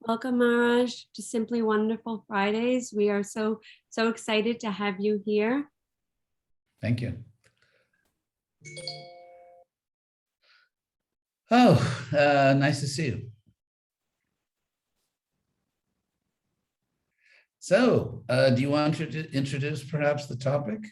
Welcome, Maharaj, to Simply Wonderful Fridays. We are so excited to have you here. Thank you. Oh, nice to see you. So, do you want to introduce perhaps the topic?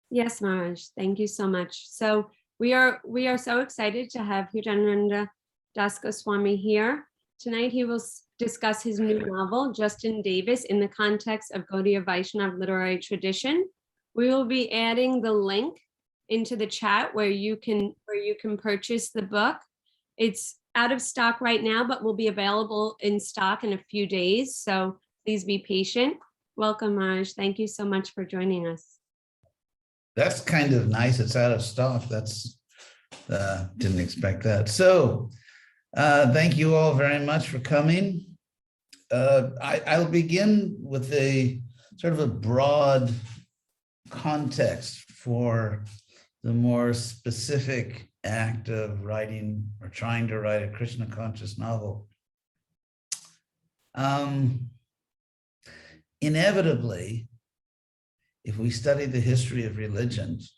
Yes, Maharaj, thank you so much. So we are so excited to have Hridayananda Das Goswami here. Tonight he will discuss his new novel, Justin Davis, in the context of Gaudiya Vaishnava literary tradition. We will be adding the link into the chat where you can purchase the book. It's out of stock right now, but will be available in stock in a few days. So please be patient. Welcome, Maharaj. Thank you so much for joining us. That's kind of nice. It's out of stock. That's didn't expect that. So thank you all very much for coming. I'll begin with a sort of a broad context for the more specific act of writing or trying to write a Krishna conscious novel. Inevitably, if we study the history of religions,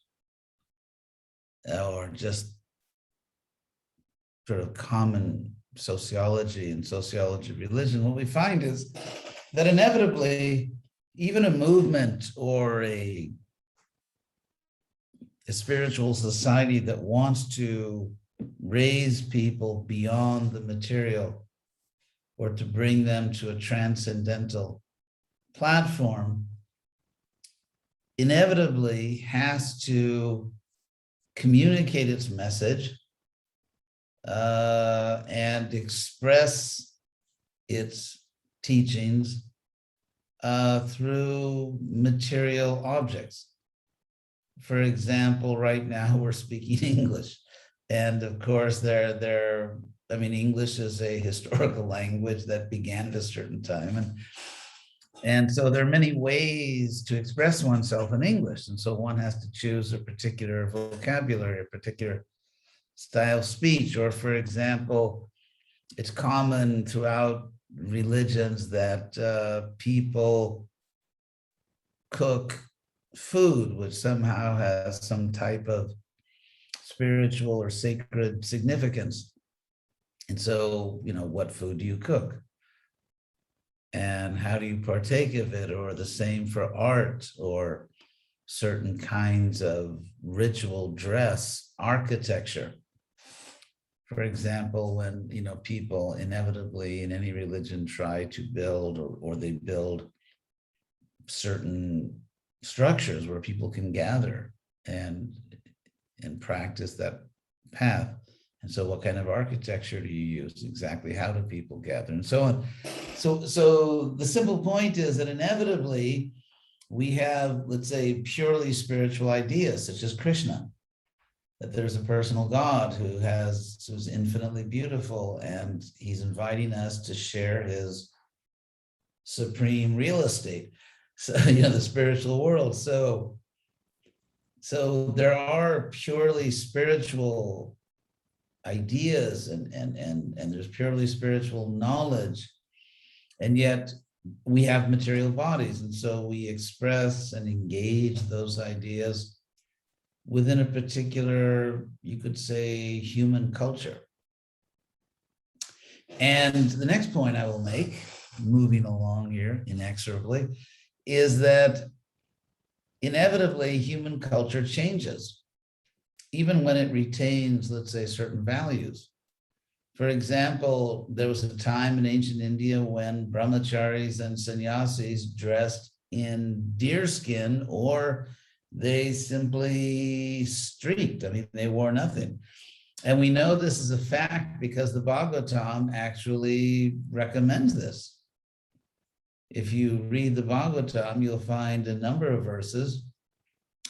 or just sort of common sociology and sociology of religion, what we find is that inevitably, even a movement or a spiritual society that wants to raise people beyond the material or to bring them to a transcendental platform inevitably has to communicate its message and express its teachings through material objects. For example, right now we're speaking English. And of course, English is a historical language that began at a certain time. And so there are many ways to express oneself in English. And so one has to choose a particular vocabulary, a particular style of speech. Or for example, it's common throughout religions that people cook food which somehow has some type of spiritual or sacred significance. And so, what food do you cook? And how do you partake of it? Or the same for art or certain kinds of ritual dress, architecture. For example, when people inevitably in any religion try to build or they build certain structures where people can gather and practice that path. And so what kind of architecture do you use? Exactly how do people gather and so on. So the simple point is that inevitably we have, let's say, purely spiritual ideas such as Krishna, that there's a personal God who's infinitely beautiful, and he's inviting us to share his supreme real estate. So, the spiritual world. So there are purely spiritual ideas and there's purely spiritual knowledge, and yet we have material bodies, and so we express and engage those ideas within a particular, you could say, human culture. And the next point I will make, moving along here inexorably, is that inevitably human culture changes, even when it retains, let's say, certain values. For example, there was a time in ancient India when brahmacharis and sannyasis dressed in deerskin, or they simply streaked. They wore nothing. And we know this is a fact because the Bhagavatam actually recommends this. If you read the Bhagavatam, you'll find a number of verses.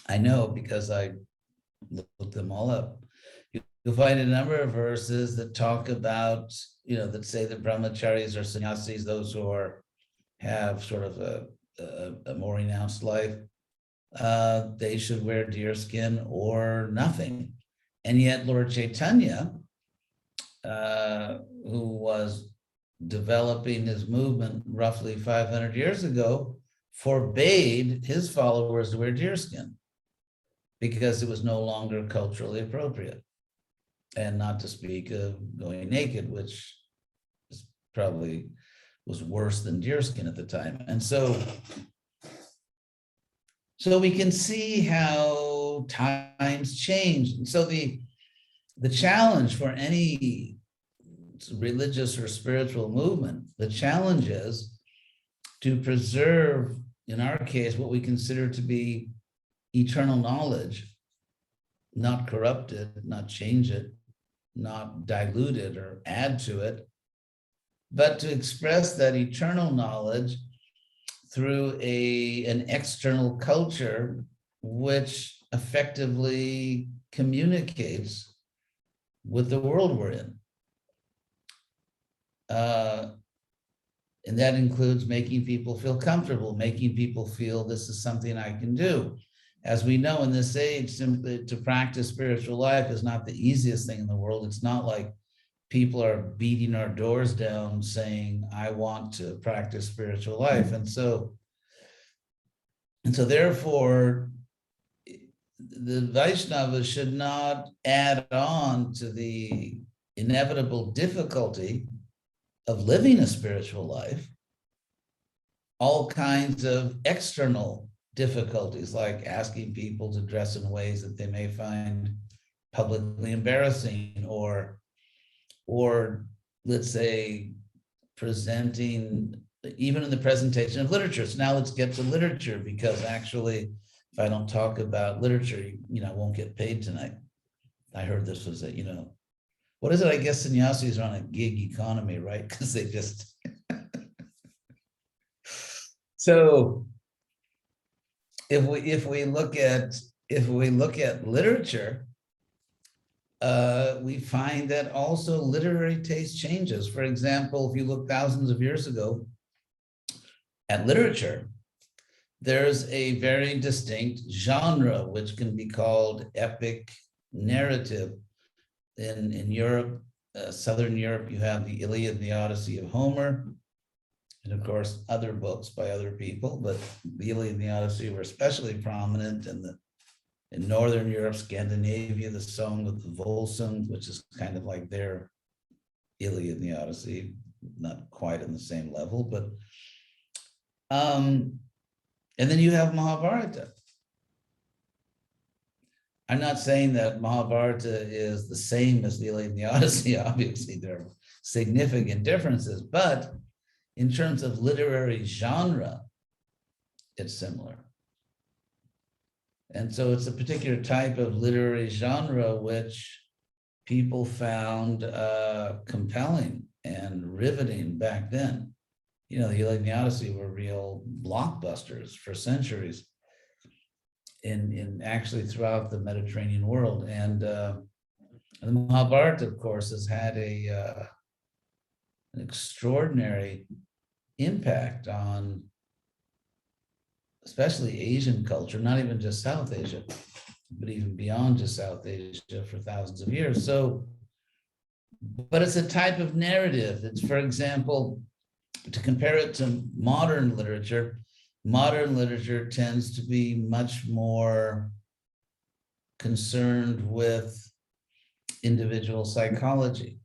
I know because I looked them all up. You'll find a number of verses that talk about, that say that brahmacharis or sannyasis, those who have sort of a more renounced life, they should wear deerskin or nothing. And yet Lord Chaitanya who was developing his movement roughly 500 years ago, forbade his followers to wear deerskin because it was no longer culturally appropriate. And not to speak of going naked, which is probably was worse than deerskin at the time. And so we can see how times change. And so the challenge for any religious or spiritual movement, the challenge is to preserve, in our case, what we consider to be eternal knowledge, not corrupt it, not change it, not dilute it or add to it, but to express that eternal knowledge through an external culture which effectively communicates with the world we're in. And that includes making people feel comfortable, making people feel this is something I can do. As we know in this age, simply to practice spiritual life is not the easiest thing in the world. It's not like people are beating our doors down saying, I want to practice spiritual life. And so therefore, the Vaishnavas should not add on to the inevitable difficulty of living a spiritual life all kinds of external difficulties, like asking people to dress in ways that they may find publicly embarrassing, or let's say presenting, even in the presentation of literature. So now let's get to literature, because actually, if I don't talk about literature, I won't get paid tonight. I heard this was what is it? I guess sannyasis are on a gig economy, right? Because they just so if we look at literature, we find that also literary taste changes. For example, if you look thousands of years ago at literature, there's a very distinct genre which can be called epic narrative. In Europe, Southern Europe, you have the Iliad and the Odyssey of Homer, and of course, other books by other people, but the Iliad and the Odyssey were especially prominent in Northern Europe, Scandinavia, the Song of the Volsungs, which is kind of like their Iliad and the Odyssey, not quite on the same level, but and then you have Mahabharata. I'm not saying that Mahabharata is the same as the Iliad and the Odyssey. Obviously, there are significant differences, but in terms of literary genre, it's similar. And so it's a particular type of literary genre which people found compelling and riveting back then. The Iliad and the Odyssey were real blockbusters for centuries in actually throughout the Mediterranean world. And the Mahabharata, of course, has had an extraordinary impact on especially Asian culture, not even just South Asia, but even beyond just South Asia for thousands of years. So, but it's a type of narrative. It's, for example, to compare it to modern literature tends to be much more concerned with individual psychology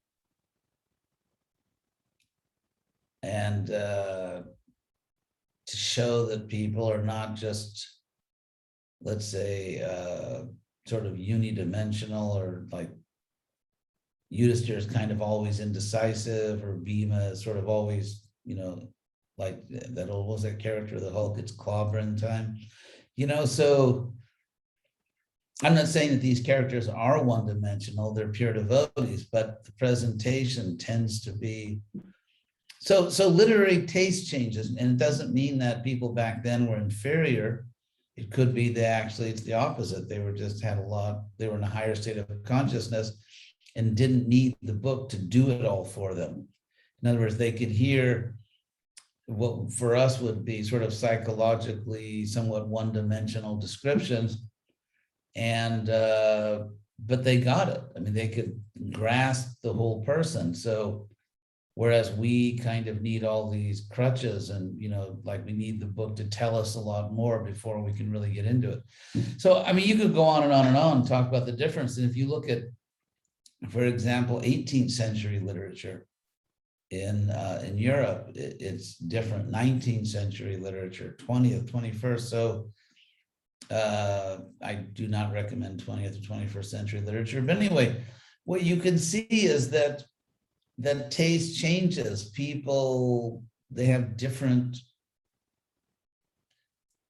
and to show that people are not just, let's say, sort of unidimensional, or like Yudhishthira is kind of always indecisive, or Bhima is sort of always, like that old, was that character, the Hulk, it's clobbering time, so I'm not saying that these characters are one-dimensional, they're pure devotees, but the presentation tends to be, so literary taste changes, and it doesn't mean that people back then were inferior. It could be that actually it's the opposite. They were they were in a higher state of consciousness and didn't need the book to do it all for them. In other words, they could hear what for us would be sort of psychologically somewhat one-dimensional descriptions, and but they got it. I mean, they could grasp the whole person. So whereas we kind of need all these crutches and, like we need the book to tell us a lot more before we can really get into it. So, I mean, you could go on and on and on and talk about the difference. And if you look at, for example, 18th century literature in Europe, it's different. 19th century literature, 20th, 21st. So I do not recommend 20th or 21st century literature. But anyway, what you can see is that taste changes. People, they have different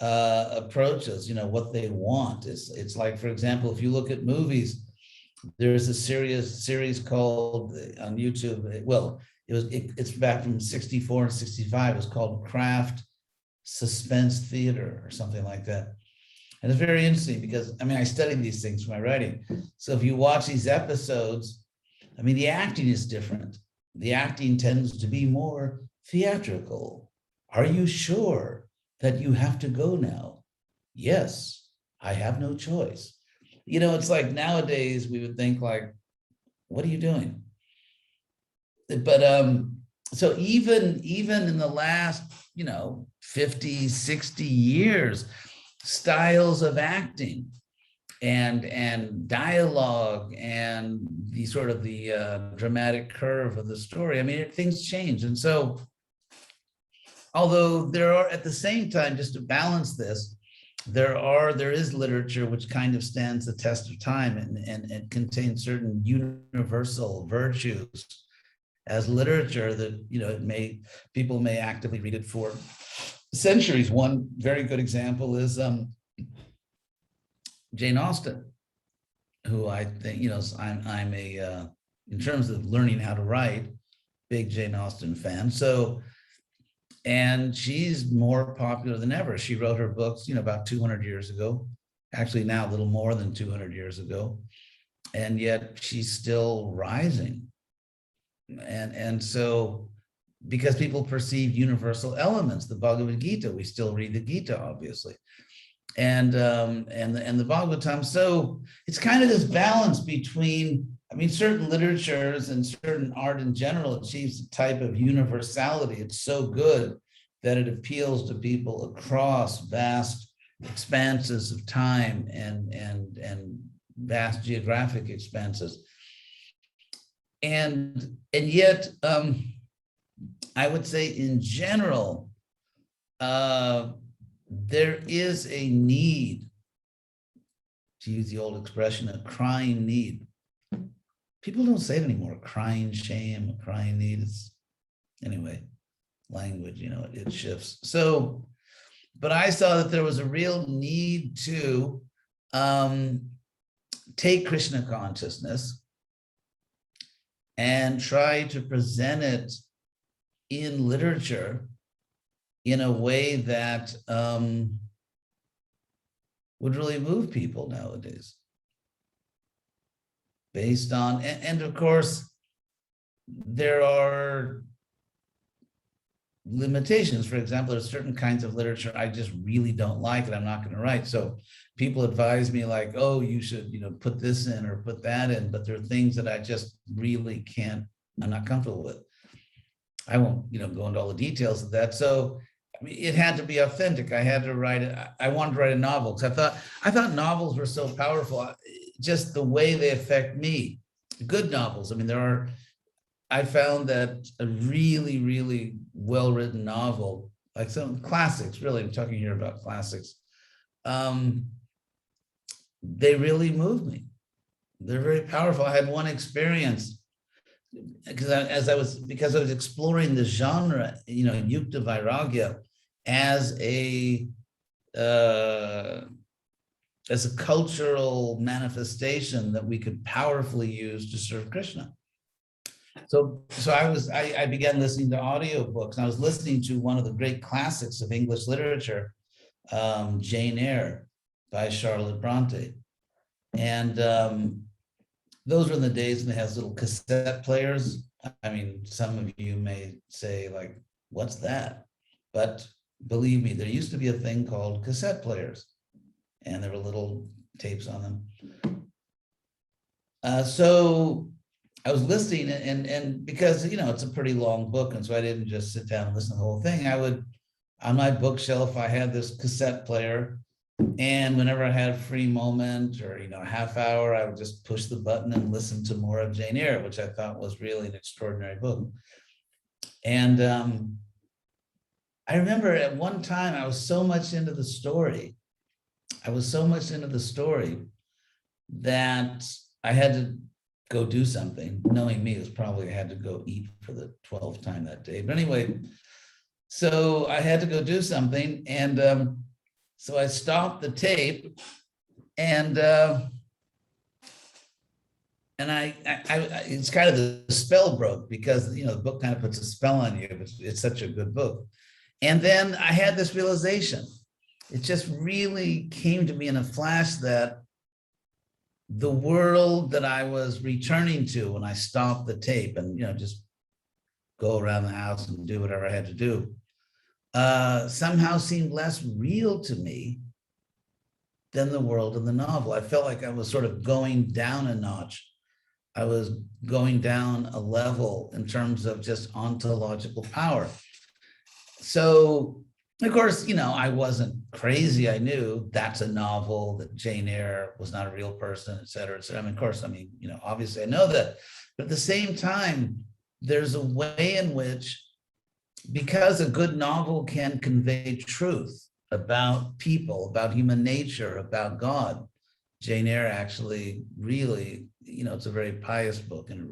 approaches, what they want. It's like, for example, if you look at movies, there's a series called on YouTube, well, it's back from 64 and 65, it's called Craft Suspense Theater or something like that. And it's very interesting because, I mean, I studied these things for my writing. So if you watch these episodes, I mean, the acting is different. The acting tends to be more theatrical. Are you sure that you have to go now? Yes, I have no choice. It's like nowadays we would think like, what are you doing? But so even in the last, 50, 60 years, styles of acting and dialogue and the sort of the dramatic curve of the story, I mean, things change. And so, although there are, at the same time, just to balance this, there is literature which kind of stands the test of time and contains certain universal virtues as literature that, people may actively read it for centuries. One very good example is Jane Austen, who I think, I'm a, in terms of learning how to write, big Jane Austen fan. So, and she's more popular than ever. She wrote her books, about 200 years ago, actually now a little more than 200 years ago. And yet she's still rising. And so, because people perceive universal elements, the Bhagavad Gita, we still read the Gita, obviously. And the Bhagavatam. So it's kind of this balance between, I mean, certain literatures and certain art in general achieves a type of universality. It's so good that it appeals to people across vast expanses of time and vast geographic expanses. And yet, I would say in general, there is a need, to use the old expression, a crying need. People don't say it anymore, crying shame, a crying need. Anyway, language, it shifts. So, but I saw that there was a real need to take Krishna consciousness and try to present it in literature in a way that would really move people nowadays. Based on, and of course, there are limitations. For example, there's certain kinds of literature I just really don't like and I'm not going to write. So people advise me like, oh, you should, put this in or put that in, but there are things that I just really can't, I'm not comfortable with. I won't, go into all the details of that. So I mean, it had to be authentic. I had to write it. I wanted to write a novel because I thought novels were so powerful, just the way they affect me. Good novels. I mean, I found that a really, really well-written novel, like some classics, really, I'm talking here about classics, they really moved me. They're very powerful. I had one experience because I was exploring the genre, Yukta Vairagya, as a cultural manifestation that we could powerfully use to serve Krishna. So I began listening to audiobooks. I was listening to one of the great classics of English literature, Jane Eyre by Charlotte Bronte. And those were in the days when they had little cassette players. I mean, some of you may say like, what's that? But believe me, there used to be a thing called cassette players and there were little tapes on them. So I was listening, and because, it's a pretty long book, and so I didn't just sit down and listen to the whole thing. I would, on my bookshelf, I had this cassette player, and whenever I had a free moment or, a half hour, I would just push the button and listen to more of Jane Eyre, which I thought was really an extraordinary book. And I remember at one time I was so much into the story. That I had to go do something. Knowing me, it was probably I had to go eat for the 12th time that day. But anyway, so I had to go do something. And so I stopped the tape, and I it's kind of the spell broke, because the book kind of puts a spell on you. It's such a good book. And then I had this realization. It just really came to me in a flash that the world that I was returning to when I stopped the tape and just go around the house and do whatever I had to do, somehow seemed less real to me than the world in the novel. I felt like I was sort of going down a notch. I was going down a level in terms of just ontological power. So, of course, I wasn't crazy. I knew that's a novel, that Jane Eyre was not a real person, et cetera, et cetera. Of course, obviously I know that. But at the same time, there's a way in which, because a good novel can convey truth about people, about human nature, about God, Jane Eyre actually really, it's a very pious book, and it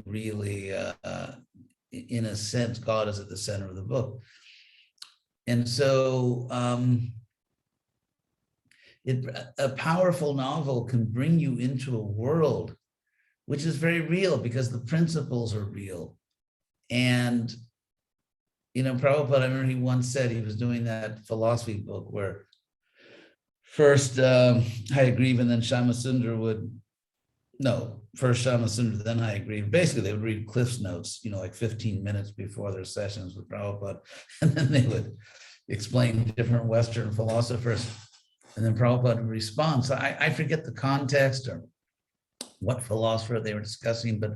really, in a sense, God is at the center of the book. And so a powerful novel can bring you into a world which is very real, because the principles are real. And, Prabhupada, I remember he once said, he was doing that philosophy book where first Hayagriva and then Shamasundar first Shamasundar, then Hayagriva. Basically, they would read Cliff's Notes, like 15 minutes before their sessions with Prabhupada. And then they would explain different Western philosophers. And then Prabhupada would respond. So I forget the context or what philosopher they were discussing, but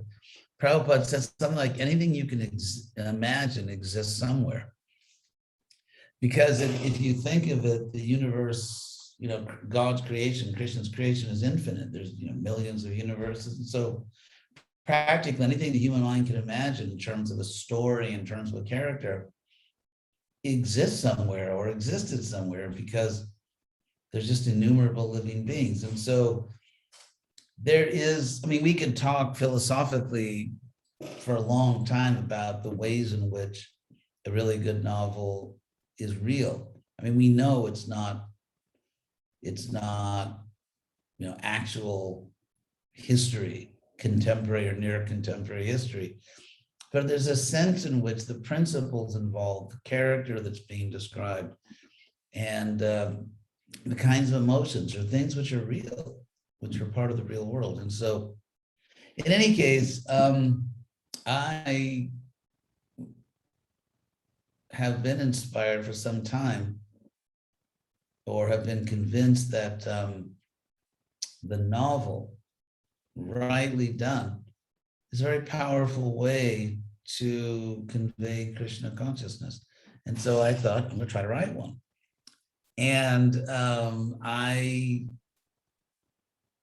Prabhupada says something like, anything you can imagine exists somewhere. Because if you think of it, the universe, God's creation, Krishna's creation is infinite. There's millions of universes. And so practically anything the human mind can imagine in terms of a story, in terms of a character, exists somewhere or existed somewhere, because there's just innumerable living beings. And so there is, we could talk philosophically for a long time about the ways in which a really good novel is real. We know it's not actual history, contemporary or near contemporary history, but there's a sense in which the principles involved, the character that's being described, and the kinds of emotions are things which are real, which are part of the real world. And so in any case, I have been inspired for some time, or have been convinced that the novel, rightly done, is a very powerful way to convey Krishna consciousness. And so I thought, I'm going to try to write one. And I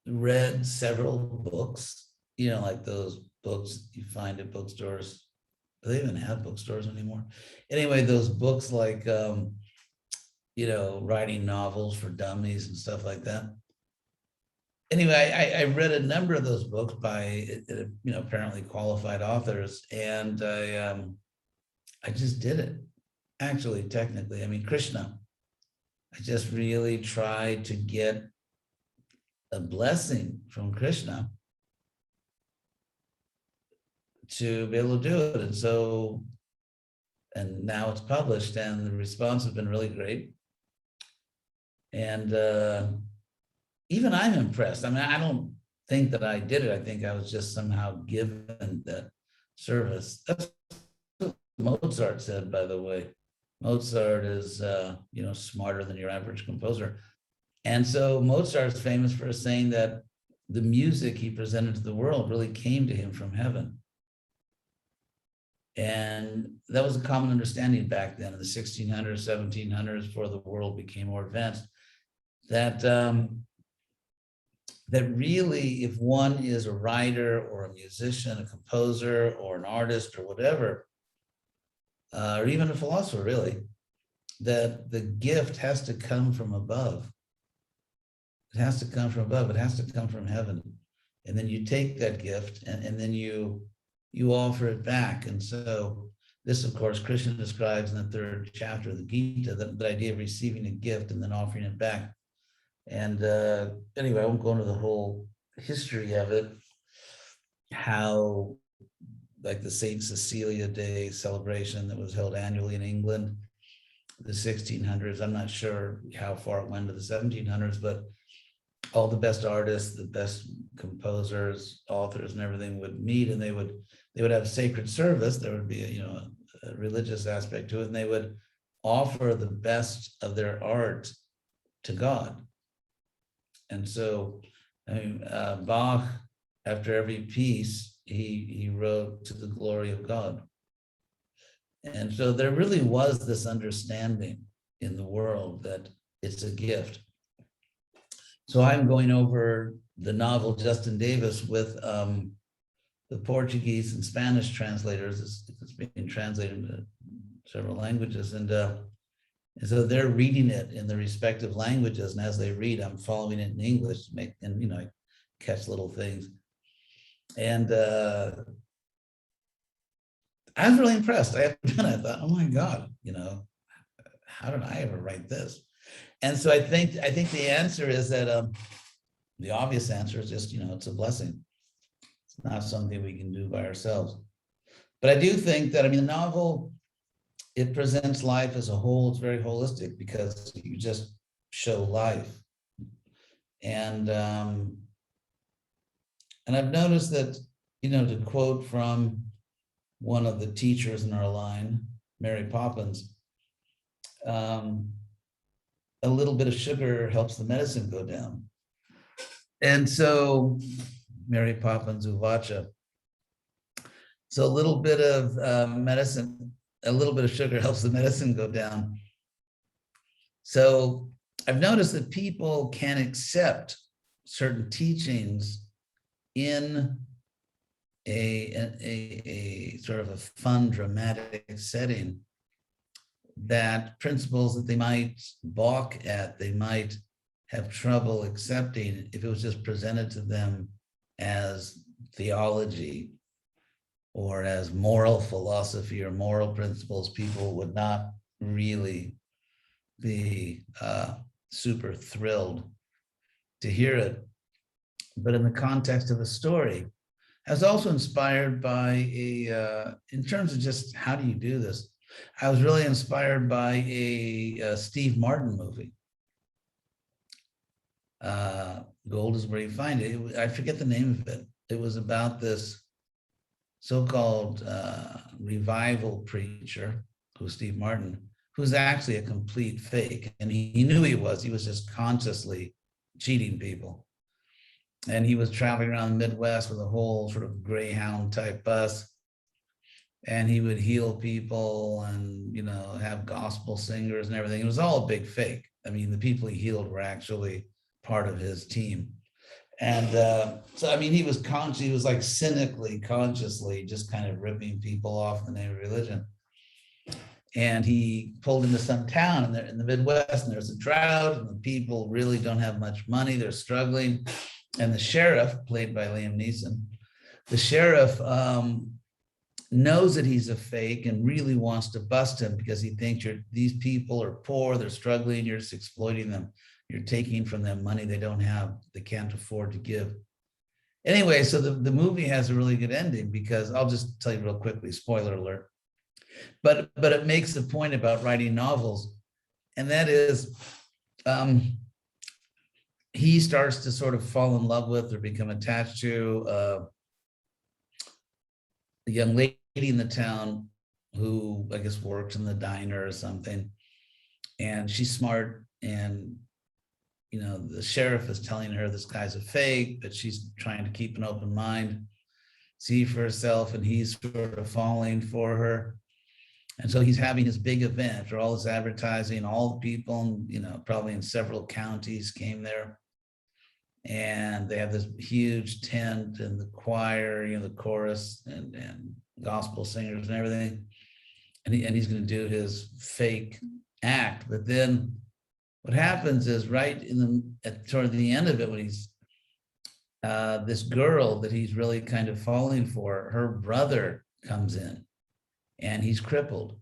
read several books, like those books you find at bookstores. Do they even have bookstores anymore? Anyway, those books like, writing novels for dummies and stuff like that. Anyway, I read a number of those books by, apparently qualified authors, and I just did it. Actually, technically, Krishna. I just really tried to get a blessing from Krishna to be able to do it. And so, and now it's published, and the response has been really great. And even I'm impressed. I don't think that I did it. I think I was just somehow given that service. That's what Mozart said, by the way. Mozart is, smarter than your average composer. And so Mozart's famous for saying that the music he presented to the world really came to him from heaven. And that was a common understanding back then in the 1600s, 1700s, before the world became more advanced, that that really, if one is a writer or a musician, a composer or an artist or whatever, or even a philosopher really, that the gift has to come from above. It has to come from above. It has to come from heaven. And then you take that gift and then you offer it back. And so this, of course, Krishna describes in the 3rd chapter of the Gita, the idea of receiving a gift and then offering it back. And anyway, I won't go into the whole history of it, how like the Saint Cecilia Day celebration that was held annually in England, the 1600s, I'm not sure how far it went to the 1700s, but all the best artists, the best composers, authors and everything would meet, and they would have sacred service. There would be a religious aspect to it, and they would offer the best of their art to God. And so Bach, after every piece, he wrote to the glory of God. And so there really was this understanding in the world that it's a gift. So I'm going over the novel Justin Davis with the Portuguese and Spanish translators. It's being translated into several languages, and so they're reading it in the respective languages. And as they read, I'm following it in English, I catch little things. And I was really impressed. I thought, oh my God, how did I ever write this? And so I think the answer is that the obvious answer is just, it's a blessing. It's not something we can do by ourselves. But I do think that, the novel, it presents life as a whole. It's very holistic because you just show life. And I've noticed that, to quote from one of the teachers in our line, Mary Poppins, a little bit of sugar helps the medicine go down. And so, Mary Poppins Uvacha. So a little bit of medicine, a little bit of sugar helps the medicine go down. So I've noticed that people can accept certain teachings in a sort of a fun, dramatic setting, that principles that they might balk at, they might have trouble accepting if it was just presented to them as theology or as moral philosophy or moral principles. People would not really be super thrilled to hear it. But in the context of a story, I was also inspired by in terms of just how do you do this, I was really inspired by a Steve Martin movie. Gold is where you find it. I forget the name of it. It was about this so-called revival preacher, who's Steve Martin, who's actually a complete fake. And he knew he was just consciously cheating people. And he was traveling around the Midwest with a whole sort of Greyhound type bus. And he would heal people and, have gospel singers and everything. It was all a big fake. The people he healed were actually part of his team. And so, he was conscious, he was like cynically, consciously just kind of ripping people off in the name of religion. And he pulled into some town in the Midwest, and there's a drought, and the people really don't have much money. They're struggling. And the sheriff, played by Liam Neeson, the sheriff knows that he's a fake and really wants to bust him because he thinks these people are poor, they're struggling, you're just exploiting them. You're taking from them money they don't have, they can't afford to give. Anyway, so the movie has a really good ending, because I'll just tell you real quickly, spoiler alert. But it makes a point about writing novels, and that is he starts to sort of fall in love with or become attached to a young lady in the town who I guess works in the diner or something. And she's smart, and the sheriff is telling her this guy's a fake, but she's trying to keep an open mind, see for herself, and he's sort of falling for her. And so he's having his big event, or all this advertising, all the people, probably in several counties came there. And they have this huge tent and the choir, the chorus and gospel singers and everything. And he's going to do his fake act. But then what happens is right toward the end of it, when he's this girl that he's really kind of falling for, her brother comes in and he's crippled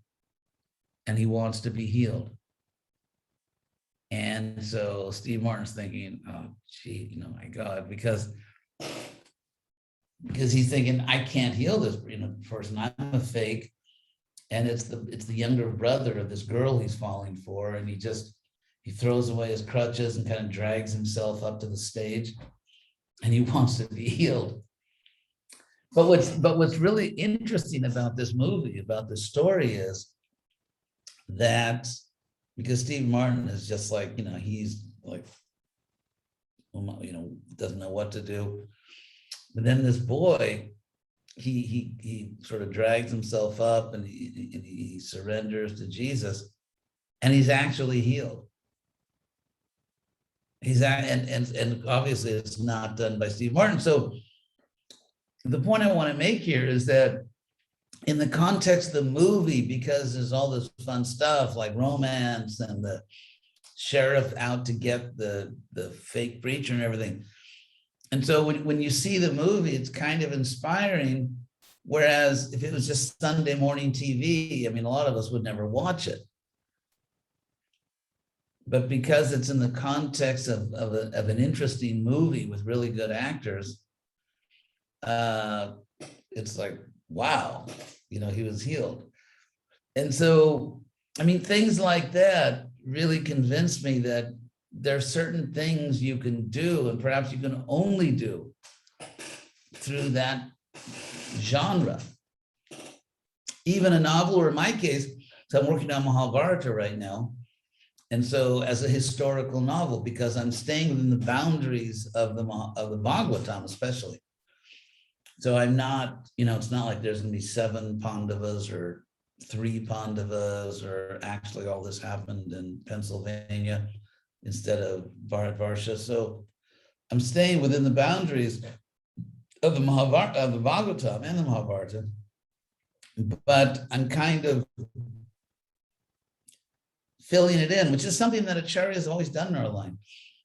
and he wants to be healed. And so Steve Martin's thinking, oh, gee, my God, because he's thinking, I can't heal this person. I'm a fake. And it's the younger brother of this girl he's falling for. And he throws away his crutches and kind of drags himself up to the stage, and he wants to be healed. But what's really interesting about this movie, about this story, is that because Steve Martin is just like, he's like, doesn't know what to do. But then this boy, he sort of drags himself up and he surrenders to Jesus, and he's actually healed. And obviously it's not done by Steve Martin. So the point I want to make here is that in the context of the movie, because there's all this fun stuff like romance and the sheriff out to get the fake preacher and everything. And so when you see the movie, it's kind of inspiring. Whereas if it was just Sunday morning TV, a lot of us would never watch it. But because it's in the context of an interesting movie with really good actors, it's like, wow, he was healed. And so, things like that really convinced me that there are certain things you can do, and perhaps you can only do through that genre. Even a novel, or in my case, so I'm working on Mahabharata right now. And so as a historical novel, because I'm staying within the boundaries of the Bhagavatam, especially. So I'm not, it's not like there's going to be 7 Pandavas or 3 Pandavas, or actually all this happened in Pennsylvania instead of Bharatvarsha. So I'm staying within the boundaries of the Mahabharata, of the Bhagavatam and the Mahabharata, but I'm kind of filling it in, which is something that Acharya has always done in our line.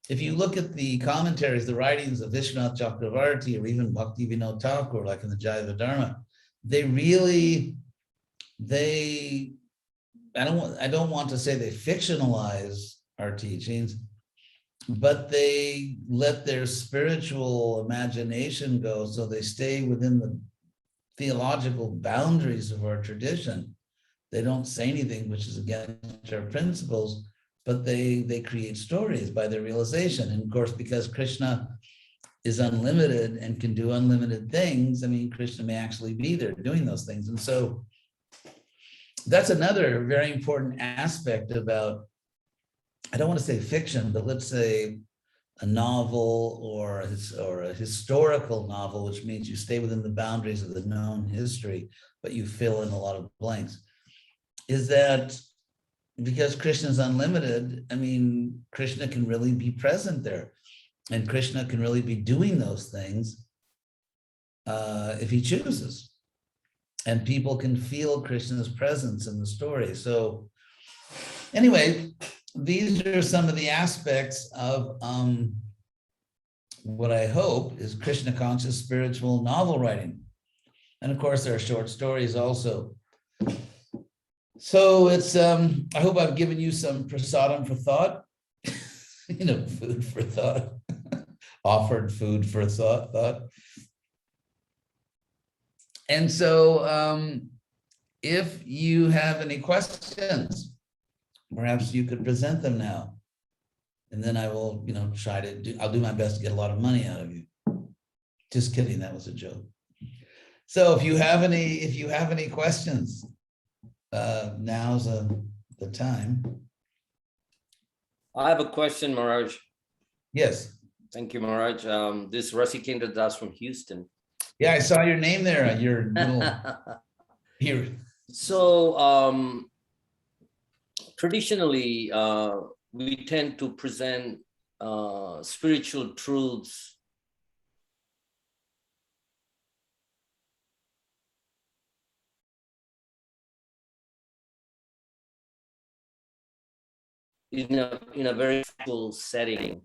If you look at the commentaries, the writings of Vishwanath Chakravarti, or even Bhakti Vinod Thakur, like in the Jaiva Dharma, I don't want to say they fictionalize our teachings, but they let their spiritual imagination go, so they stay within the theological boundaries of our tradition. They don't say anything which is against our principles, but they create stories by their realization. And of course, because Krishna is unlimited and can do unlimited things, Krishna may actually be there doing those things. And so that's another very important aspect about, I don't want to say fiction, but let's say a novel or a historical novel, which means you stay within the boundaries of the known history, but you fill in a lot of blanks, is that because Krishna is unlimited, Krishna can really be present there, and Krishna can really be doing those things if he chooses. And people can feel Krishna's presence in the story. So anyway, these are some of the aspects of what I hope is Krishna conscious spiritual novel writing. And of course, there are short stories also. So it's, I hope I've given you some prasadam for thought, food for thought, offered food for thought. And so if you have any questions, perhaps you could present them now. And then I will, I'll do my best to get a lot of money out of you. Just kidding, that was a joke. So if you have any questions, now's the time. I have a question, Maharaj. Yes. Thank you, Maharaj. This is Rasikendra Das from Houston. Yeah, I saw your name there on your little here. So traditionally, we tend to present spiritual truths in a very full setting,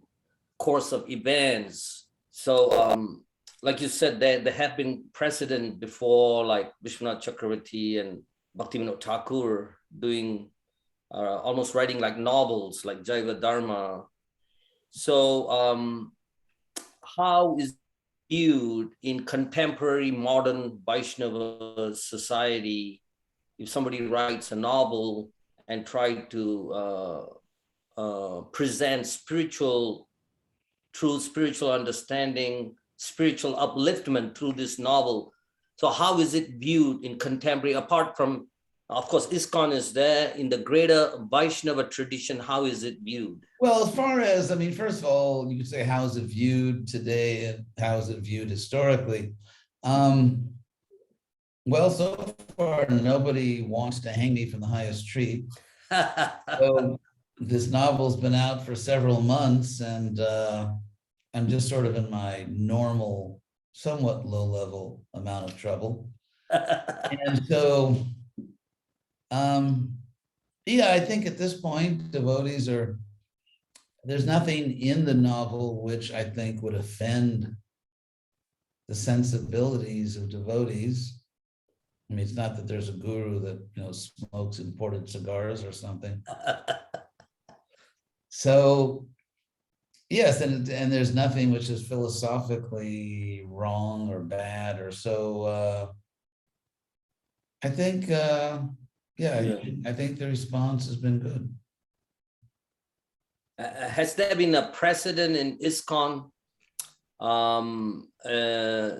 course of events. So like you said, there have been precedent before, like Vishwanath Chakravarti and Bhaktivinoda Thakur doing almost writing like novels, like Jaiva Dharma. So how is viewed in contemporary modern Vaishnava society if somebody writes a novel and try to present spiritual truth, spiritual understanding, spiritual upliftment through this novel? So how is it viewed in contemporary, apart from, of course, ISKCON is there, in the greater Vaishnava tradition, how is it viewed? Well, as far as, I mean, first of all, you could say, how is it viewed today and how is it viewed historically? Well, so far, nobody wants to hang me from the highest tree. So this novel's been out for several months, and I'm just sort of in my normal, somewhat low-level amount of trouble. And so, yeah, I think at this point, devotees are, there's nothing in the novel which I think would offend the sensibilities of devotees. I mean, it's not that there's a guru that, you know, smokes imported cigars or something. So, yes, and there's nothing which is philosophically wrong or bad or so. I think, yeah, I think the response has been good. Has there been a precedent in ISKCON,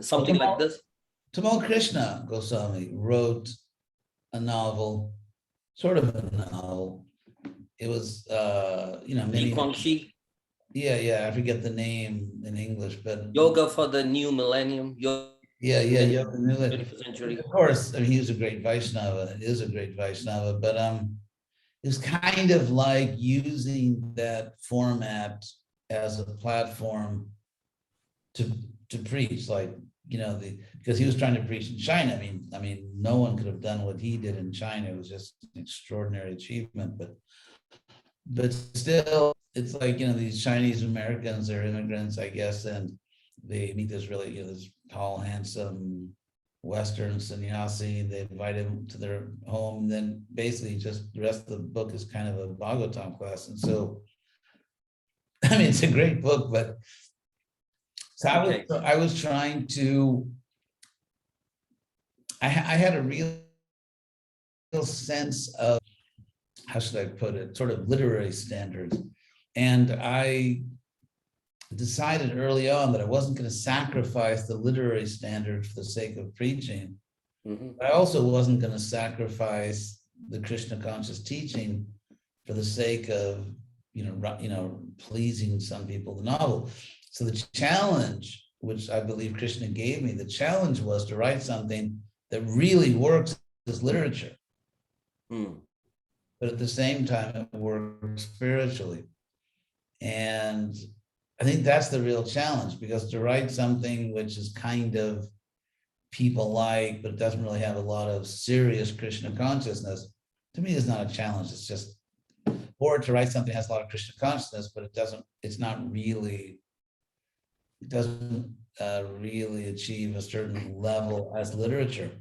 something like this? Tamal Krishna Goswami wrote a novel, sort of a novel. It was, you know, many. Yeah, I forget the name in English, but Yoga for the New Millennium. Yoga 21st century. Of course, I mean, he was a great Vaishnava. It is a great Vaishnava, but it's kind of like using that format as a platform to preach, like, you know, because he was trying to preach in China. I mean, no one could have done what he did in China. It was just an extraordinary achievement, but still, it's like, you know, these Chinese Americans are immigrants, I guess, and they meet this really, you know, this tall, handsome Western sannyasi. They invite him to their home, and then basically just the rest of the book is kind of a Bhagavatam class. And so, I mean, it's a great book, but so I was trying to, I had a real sense of, how should I put it, sort of literary standards. And I decided early on that I wasn't going to sacrifice the literary standard for the sake of preaching. But I also wasn't going to sacrifice the Krishna conscious teaching for the sake of, you know, pleasing some people, the novel. So the challenge, which I believe Krishna gave me, the challenge was to write something that really works as literature. But at the same time, it works spiritually. And I think that's the real challenge, because to write something which is kind of people like, but it doesn't really have a lot of serious Krishna consciousness, to me is not a challenge. It's just, or to write something that has a lot of Krishna consciousness, but it doesn't really achieve a certain level as literature.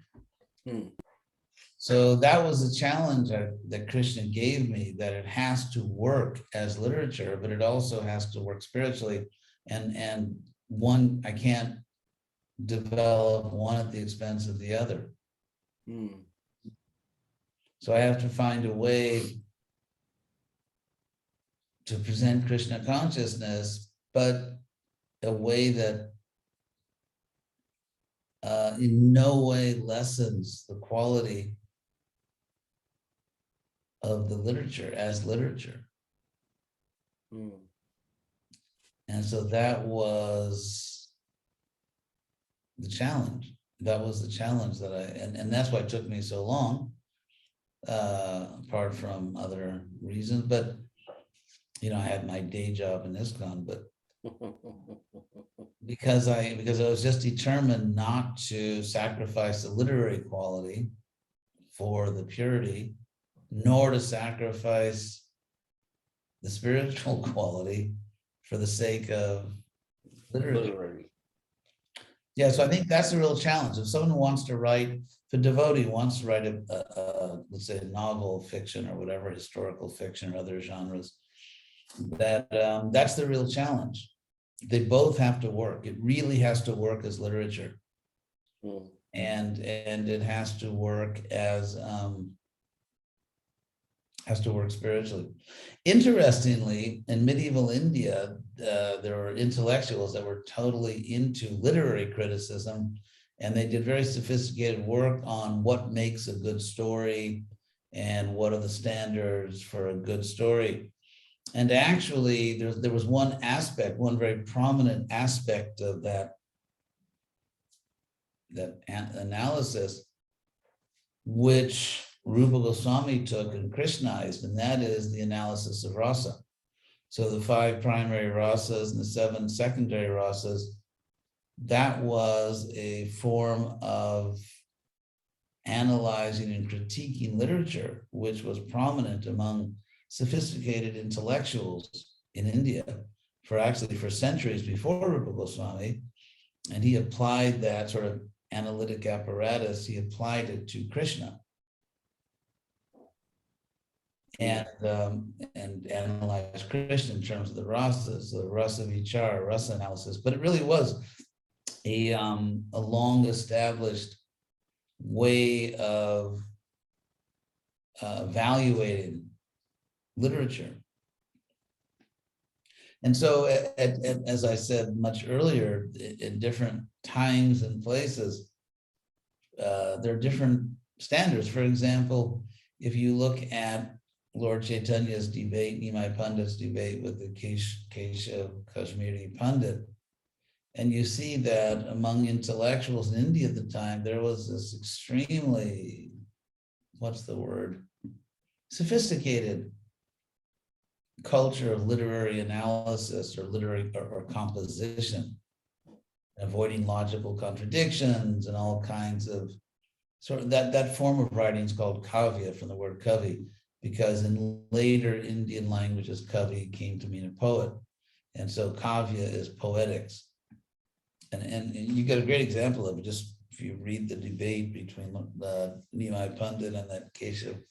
So that was a challenge that Krishna gave me, that it has to work as literature, but it also has to work spiritually. And one, I can't develop one at the expense of the other. So I have to find a way to present Krishna consciousness, but a way that in no way lessens the quality of the literature as literature. And so that was the challenge. That was the challenge that and that's why it took me so long, apart from other reasons. But, you know, I had my day job in ISKCON, but because I was just determined not to sacrifice the literary quality for the purity, nor to sacrifice the spiritual quality for the sake of literature. Literary. Yeah, so I think that's the real challenge. If someone wants to write, if a devotee wants to write let's say, novel fiction or whatever, historical fiction or other genres, that's the real challenge. They both have to work. It really has to work as literature, and it has to work as spiritually. Interestingly, in medieval India, there were intellectuals that were totally into literary criticism, and they did very sophisticated work on what makes a good story and what are the standards for a good story. And actually, there was one aspect, one very prominent aspect of that analysis, which Rupa Goswami took and Krishnized, and that is the analysis of rasa. So the 5 primary rasas and the 7 secondary rasas, that was a form of analyzing and critiquing literature, which was prominent among sophisticated intellectuals in India for centuries before Rupa Goswami. And he applied that sort of analytic apparatus, he applied it to Krishna. And analyze Krishna in terms of the rasas, the rasa vichara, rasa analysis. But it really was a long established way of evaluating literature. And so, as I said much earlier, in different times and places, there are different standards. For example, if you look at Lord Chaitanya's debate, Nimai Pandit's debate with the Keshav Kashmiri Pandit, and you see that among intellectuals in India at the time, there was this extremely, sophisticated culture of literary analysis or literary or composition, avoiding logical contradictions and all kinds of that form of writing is called kavya, from the word kavi, because in later Indian languages, kavi came to mean a poet. And so kavya is poetics. And you get a great example of it, just if you read the debate between Nimai Pandit and that Keshav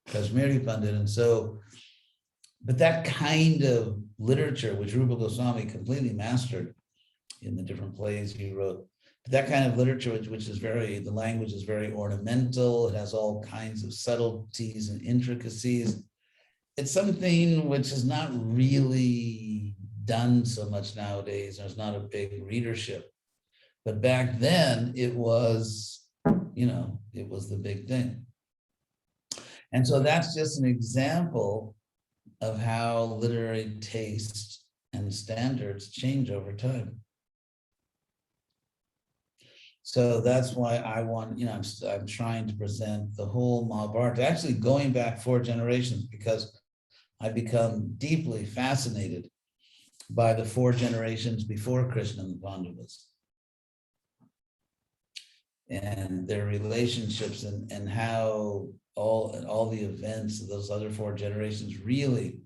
Kashmiri Pandit. And so, but that kind of literature, which Rupa Goswami completely mastered in the different plays he wrote, but that kind of literature, which is the language is very ornamental, it has all kinds of subtleties and intricacies. It's something which is not really done so much nowadays. There's not a big readership. But back then it was, it was the big thing. And so that's just an example of how literary taste and standards change over time. So that's why I want, I'm trying to present the whole Mahabharata, actually going back 4 generations, because I become deeply fascinated by the 4 generations before Krishna and the Pandavas, and their relationships, and how all the events of those other 4 generations really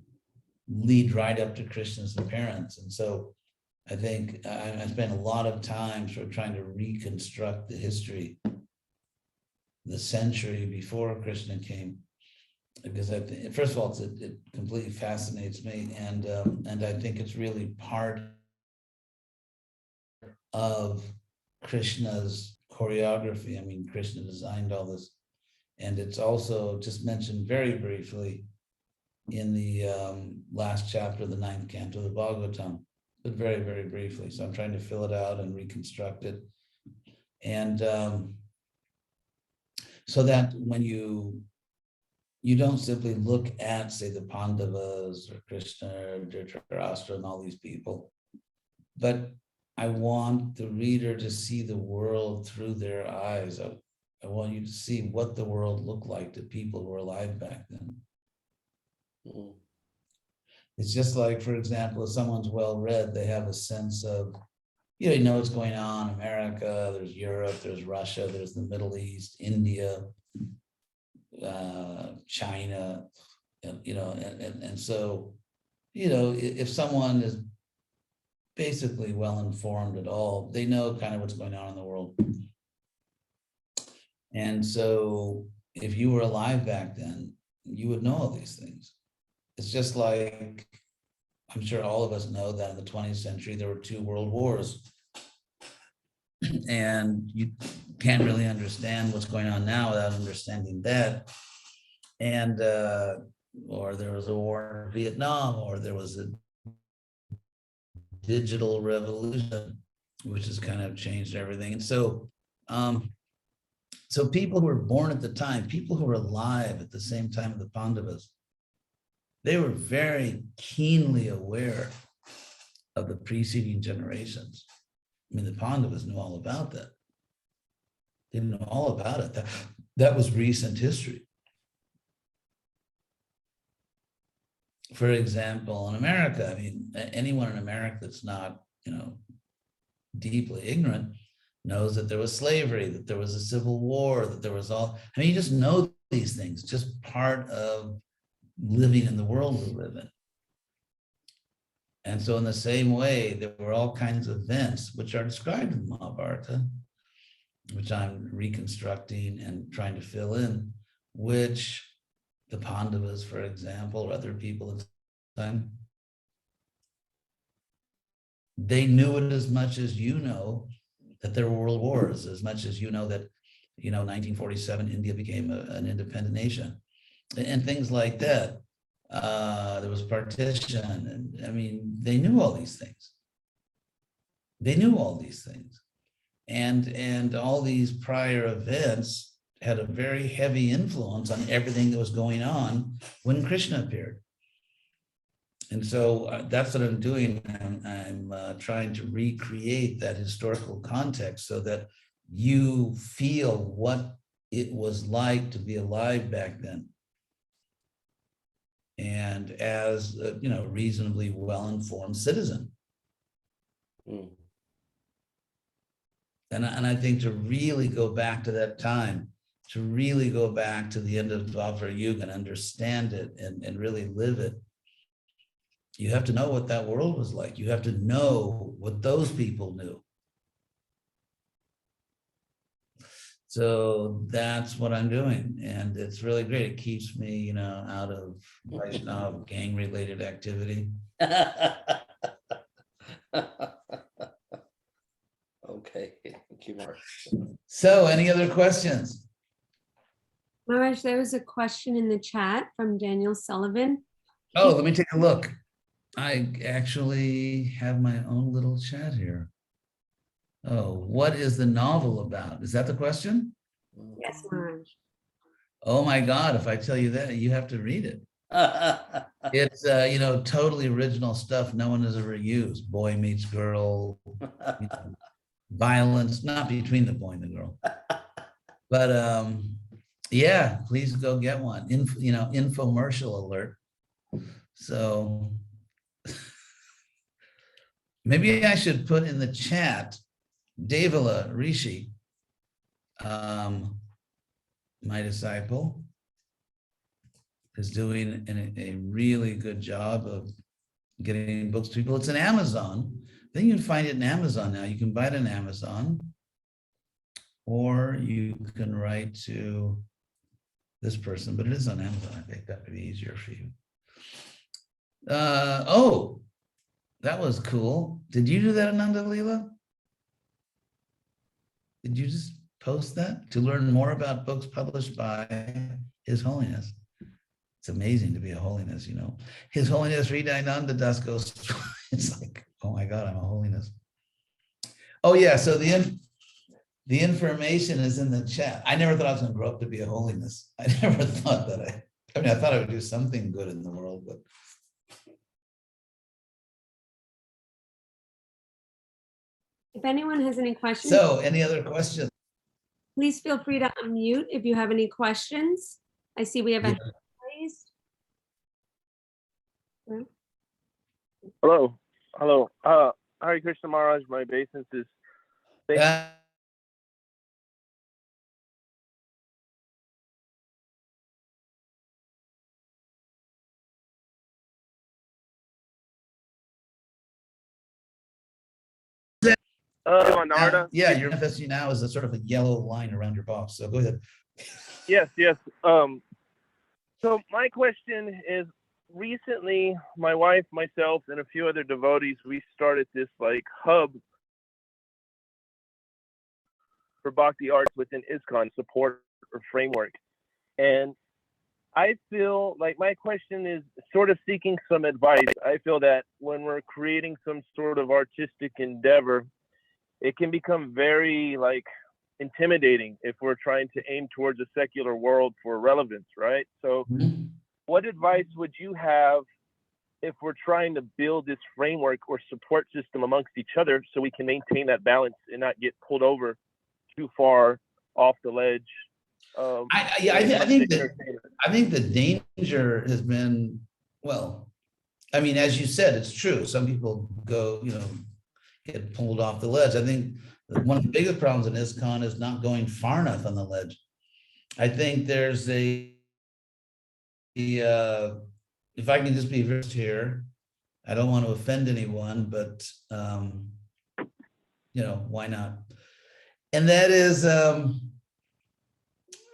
lead right up to Krishna's appearance. And so I think I spent a lot of time sort of trying to reconstruct the history, the century before Krishna came, because I think, first of all, it completely fascinates me, and I think it's really part of Krishna's choreography. I mean, Krishna designed all this, and it's also just mentioned very briefly in the last chapter of the 9th canto of the Bhagavatam, but very, very briefly. So I'm trying to fill it out and reconstruct it. And so that when you don't simply look at, say, the Pandavas or Krishna or Dhritarashtra and all these people, but I want the reader to see the world through their eyes. I want you to see what the world looked like to people who were alive back then. Mm. It's just like, for example, if someone's well-read, they have a sense of, you know what's going on, America, there's Europe, there's Russia, there's the Middle East, India, China, and so, if someone is basically well-informed at all, they know kind of what's going on in the world. And so if you were alive back then, you would know all these things. It's just like, I'm sure all of us know that in the 20th century, there were 2 world wars. And you can't really understand what's going on now without understanding that. And, or there was a war in Vietnam, or there was a digital revolution, which has kind of changed everything. And so, so people who were born at the time, people who were alive at the same time of the Pandavas, they were very keenly aware of the preceding generations. I mean, the Pandavas knew all about that. They knew all about it. That was recent history. For example, in America, I mean, anyone in America that's not, deeply ignorant knows that there was slavery, that there was a civil war, that there was all, I mean, you just know these things, just part of living in the world we live in. And so in the same way, there were all kinds of events which are described in the Mahabharata, which I'm reconstructing and trying to fill in, which the Pandavas, for example, or other people at the time, they knew it as much as you know that there were world wars, as much as you know that, 1947, India became an independent nation, and things like that. There was partition, and I mean, they knew all these things. They knew all these things. And all these prior events had a very heavy influence on everything that was going on when Krishna appeared. And so that's what I'm doing. I'm trying to recreate that historical context so that you feel what it was like to be alive back then. And as a, reasonably well-informed citizen. Mm. And I think to really go back to that time, to really go back to the end of Dwapara Yuga and understand it and really live it, you have to know what that world was like. You have to know what those people knew. So that's what I'm doing. And it's really great. It keeps me, out of Vaishnava gang-related activity. Okay, thank you, Mark. So any other questions? Maharaj, there was a question in the chat from Daniel Sullivan. Oh, let me take a look. I actually have my own little chat here. Oh, what is the novel about? Is that the question? Yes, Maharaj. Oh my God, if I tell you that, you have to read it. It's, totally original stuff no one has ever used. Boy meets girl, violence, not between the boy and the girl. But yeah, please go get one. Infomercial alert. So maybe I should put in the chat, Devala Rishi, my disciple, is doing a really good job of getting books to people. It's in Amazon. I think you can find it in Amazon now. You can buy it in Amazon, or you can write to this person, but it is on Amazon. I think that would be easier for you. Oh, that was cool. Did you do that, Ananda Leela? Did you just post that? To learn more about books published by His Holiness. It's amazing to be a holiness, His Holiness Hridayananda Das Goswami. It's like, oh my God, I'm a holiness. Oh yeah, so the information is in the chat. I never thought I was going to grow up to be a holiness. I never thought that I thought I would do something good in the world, but If anyone has any questions, So any other questions? please feel free to unmute if you have any questions. I see we have a Yeah. hand raised. Hello. Hello. Hare Krishna Maharaj, my obeisance is thank Narda. Yeah, you're manifesting now as a sort of a yellow line around your box. So go ahead. Yes, yes. So my question is, recently my wife, myself, and a few other devotees, we started this like hub for Bhakti arts within ISKCON support or framework. And I feel like my question is sort of seeking some advice. I feel that when we're creating some sort of artistic endeavor, it can become very like intimidating if we're trying to aim towards a secular world for relevance, right? So what advice would you have if we're trying to build this framework or support system amongst each other so we can maintain that balance and not get pulled over too far off the ledge? I think the danger has been, well, I mean, as you said, it's true. Some people go, get pulled off the ledge. I think one of the biggest problems in ISKCON is not going far enough on the ledge. I think there's if I can just be very here, I don't want to offend anyone, but why not? And that is,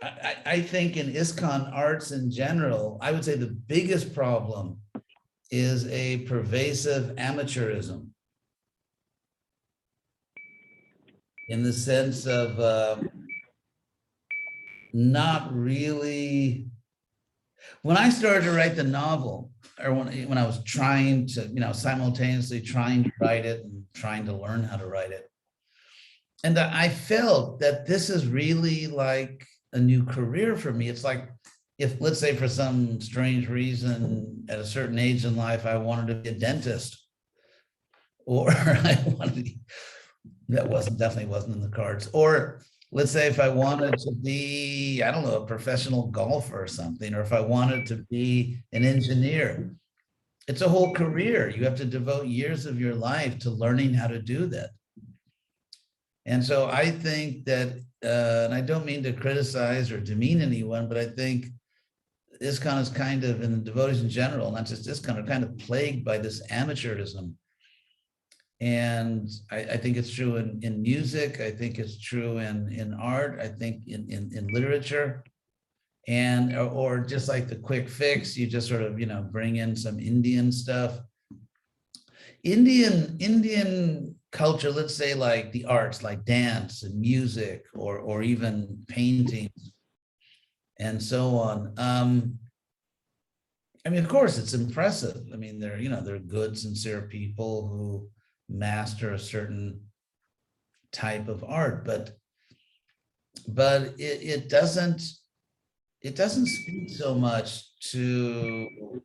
I think in ISKCON arts in general, I would say the biggest problem is a pervasive amateurism, in the sense of not really. When I started to write the novel, or when I was trying to, simultaneously trying to write it and trying to learn how to write it, and I felt that this is really like a new career for me. It's like if, let's say, for some strange reason, at a certain age in life, I wanted to be a dentist, or definitely wasn't in the cards. Or let's say if I wanted to be, I don't know, a professional golfer or something, or if I wanted to be an engineer, it's a whole career. You have to devote years of your life to learning how to do that. And so I think that, and I don't mean to criticize or demean anyone, but I think ISKCON is kind of, in the devotees in general, not just ISKCON, are kind of plagued by this amateurism. And I think it's true in music. I think it's true in art. I think in literature, and or just like the quick fix, you just sort of bring in some Indian stuff. Indian culture, let's say like the arts, like dance and music, or even paintings, and so on. I mean, of course, it's impressive. I mean, they're good, sincere people who master a certain type of art, but it doesn't speak so much to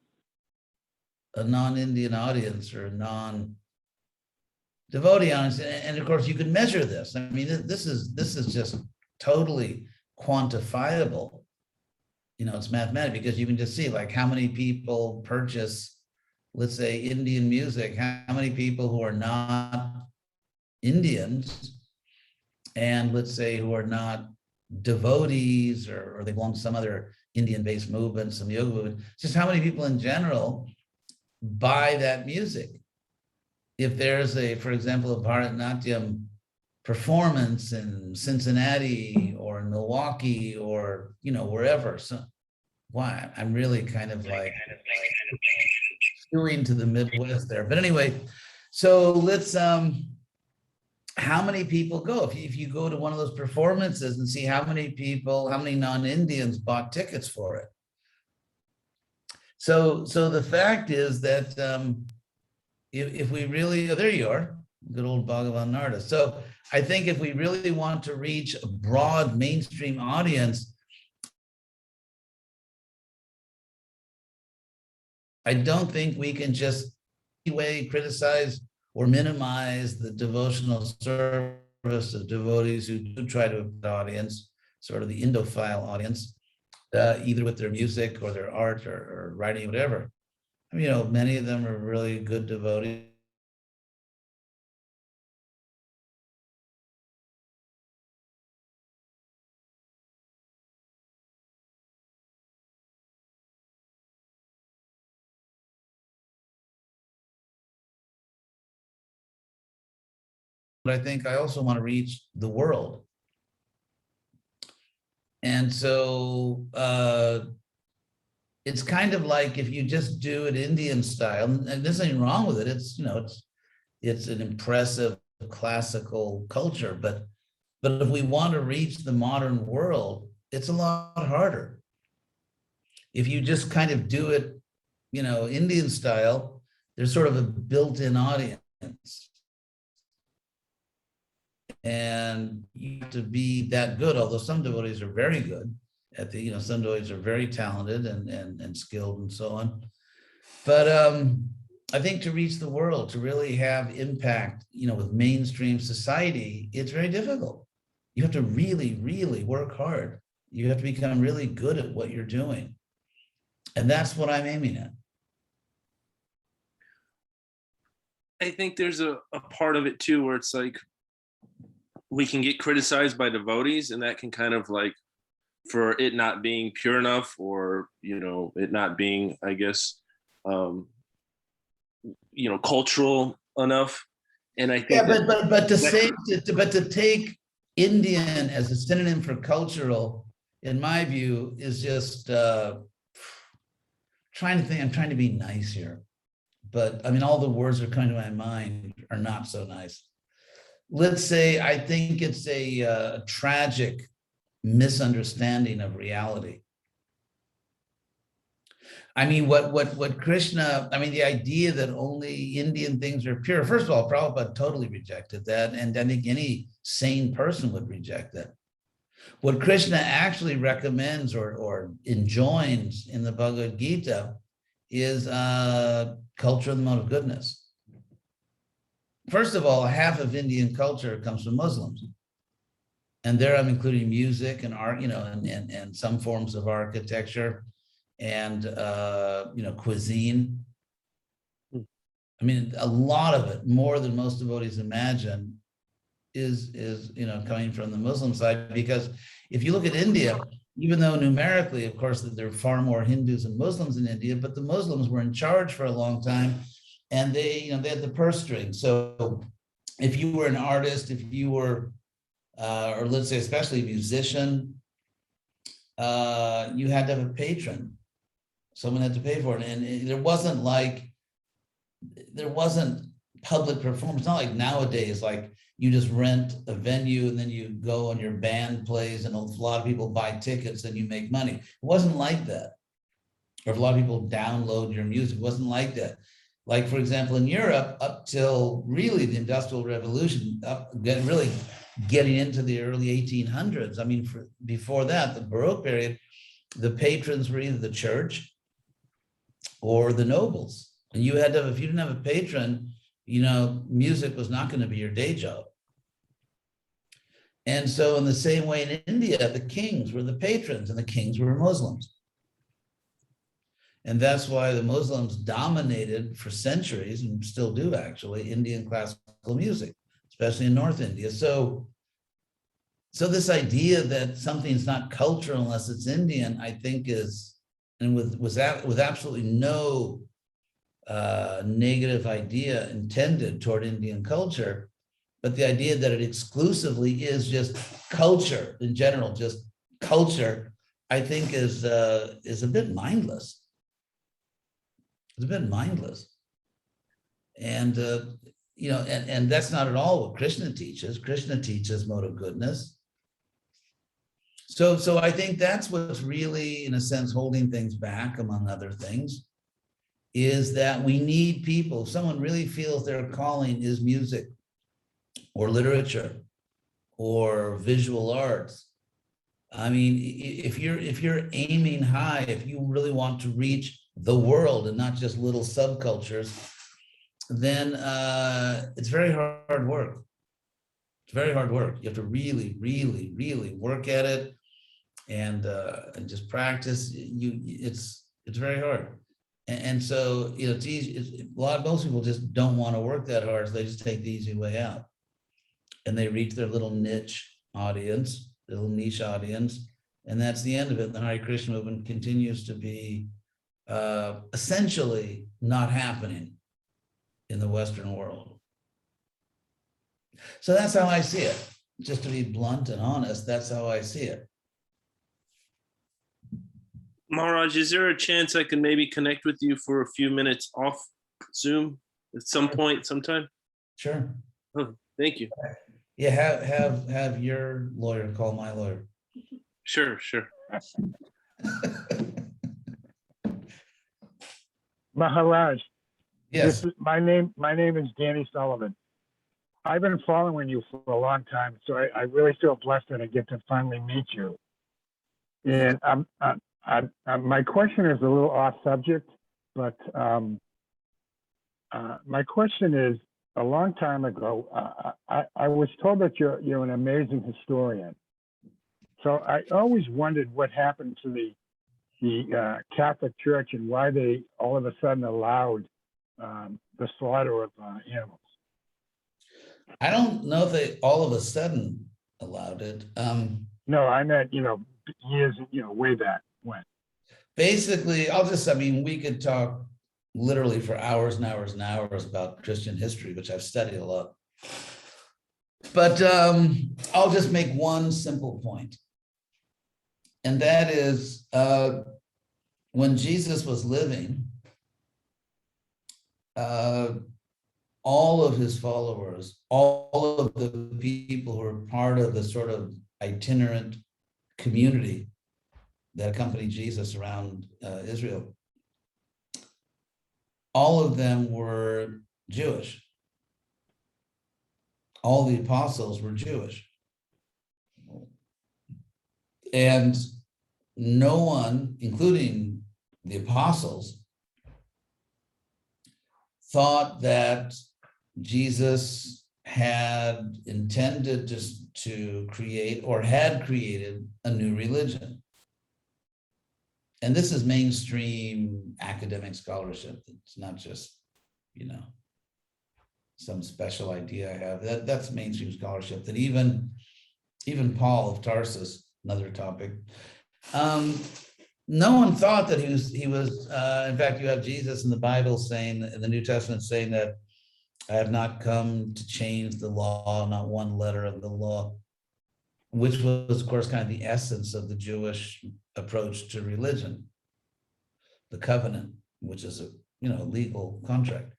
a non-Indian audience or a non-devotee audience. And of course, you can measure this. I mean, this is just totally quantifiable. It's mathematical, because you can just see like how many people purchase, let's say, Indian music, how many people who are not Indians, and let's say who are not devotees, or they belong to some other Indian-based movement, some yoga movement, just how many people in general buy that music. If there's for example, a Bharatanatyam performance in Cincinnati or in Milwaukee or wherever, so why I'm really kind of like skewing to the Midwest there. But anyway, so let's how many people go? If you go to one of those performances and see how many non-Indians bought tickets for it. So the fact is that if we really, there you are, good old Bhagavan Narda. So I think if we really want to reach a broad mainstream audience, I don't think we can just criticize or minimize the devotional service of devotees who do try to have an audience, sort of the Indophile audience, either with their music or their art or writing, whatever. I mean, you know, many of them are really good devotees. But I think I also want to reach the world. And so it's kind of like if you just do it Indian style, and there's nothing wrong with it. It's, you know, it's an impressive classical culture, but if we want to reach the modern world, it's a lot harder. If you just kind of do it, you know, Indian style, there's sort of a built-in audience. And you have to be that good, although some devotees are very good at the, you know, some devotees are very talented and skilled and so on. But I think to reach the world, to really have impact, you know, with mainstream society, it's very difficult. You have to really, really work hard. You have to become really good at what you're doing. And that's what I'm aiming at. I think there's a part of it too, where it's like, we can get criticized by devotees, and that can kind of like, for it not being pure enough, or, you know, it not being, I guess, you know, cultural enough. And I think, yeah, but to say, but to take Indian as a synonym for cultural, in my view, is just trying to think. I'm trying to be nice here, but I mean, all the words that are coming to my mind are not so nice. Let's say I think it's a tragic misunderstanding of reality. I mean, what Krishna, I mean, the idea that only Indian things are pure, first of all, Prabhupada totally rejected that, and I think any sane person would reject that. What Krishna actually recommends or enjoins in the Bhagavad Gita is culture of the mode of goodness. First of all, half of Indian culture comes from Muslims. And there I'm including music and art, you know, and some forms of architecture and, you know, cuisine. I mean, a lot of it, more than most devotees imagine, is you know, coming from the Muslim side. Because if you look at India, even though numerically, of course, there are far more Hindus and Muslims in India, but the Muslims were in charge for a long time. And they, you know, they had the purse string. So if you were an artist, if you were, or let's say especially a musician, you had to have a patron. Someone had to pay for it. And there wasn't public performance. It's not like nowadays, like you just rent a venue and then you go and your band plays and a lot of people buy tickets and you make money. It wasn't like that. Or if a lot of people download your music, it wasn't like that. Like, for example, in Europe, up till really the Industrial Revolution, really getting into the early 1800s. I mean, before that, the Baroque period, the patrons were either the church or the nobles. And you had to, if you didn't have a patron, you know, music was not going to be your day job. And so in the same way in India, the kings were the patrons and the kings were Muslims. And that's why the Muslims dominated for centuries, and still do actually, Indian classical music, especially in North India. So this idea that something's not cultural unless it's Indian, I think is, and with absolutely no negative idea intended toward Indian culture, but the idea that it exclusively is just culture in general, just culture, I think is a bit mindless. It's a bit mindless. And, you know, and that's not at all what Krishna teaches. Krishna teaches mode of goodness. So I think that's what's really, in a sense, holding things back, among other things, is that we need people. If someone really feels their calling is music or literature or visual arts, I mean, if you're aiming high, if you really want to reach the world and not just little subcultures, then it's very hard work. It's very hard work. You have to really, really, really work at it and just practice. It's very hard. And so, it's easy. Most people just don't want to work that hard, so they just take the easy way out. And they reach their little niche audience, little niche audience, and that's the end of it. The Hare Krishna movement continues to be essentially not happening in the Western world. So that's how I see it. Just to be blunt and honest, that's how I see it. Maharaj, is there a chance I can maybe connect with you for a few minutes off Zoom at some point, sometime? Sure. Oh, thank you. Yeah, have your lawyer call my lawyer. Sure. Maharaj, Yes. my name is Danny Sullivan. I've been following you for a long time, so I really feel blessed that I get to finally meet you. And my question is a little off subject, but my question is, a long time ago, I was told that you're an amazing historian. So I always wondered what happened to the Catholic Church and why they all of a sudden allowed the slaughter of animals. I don't know if they all of a sudden allowed it. No, I meant, years, way back when. Basically, we could talk literally for hours and hours and hours about Christian history, which I've studied a lot. But I'll just make one simple point. And that is, when Jesus was living, all of his followers, all of the people who were part of the sort of itinerant community that accompanied Jesus around Israel, all of them were Jewish. All the apostles were Jewish. And no one, including the apostles, thought that Jesus had intended to create or had created a new religion. And this is mainstream academic scholarship. It's not just, some special idea I have. That's mainstream scholarship. That even Paul of Tarsus, another topic, no one thought that he was. In fact, you have Jesus in the Bible saying, in the New Testament, saying that I have not come to change the law, not one letter of the law, which was, of course, kind of the essence of the Jewish approach to religion, the covenant, which is a legal contract,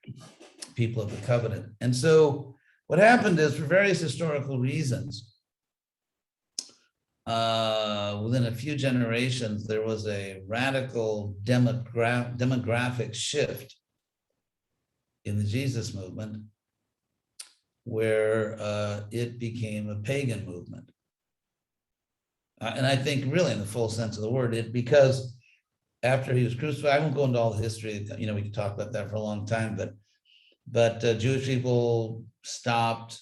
people of the covenant. And so what happened is, for various historical reasons, within a few generations, there was a radical demographic shift in the Jesus movement, where it became a pagan movement. And I think really in the full sense of the word, because after he was crucified, I won't go into all the history, we could talk about that for a long time, but Jewish people stopped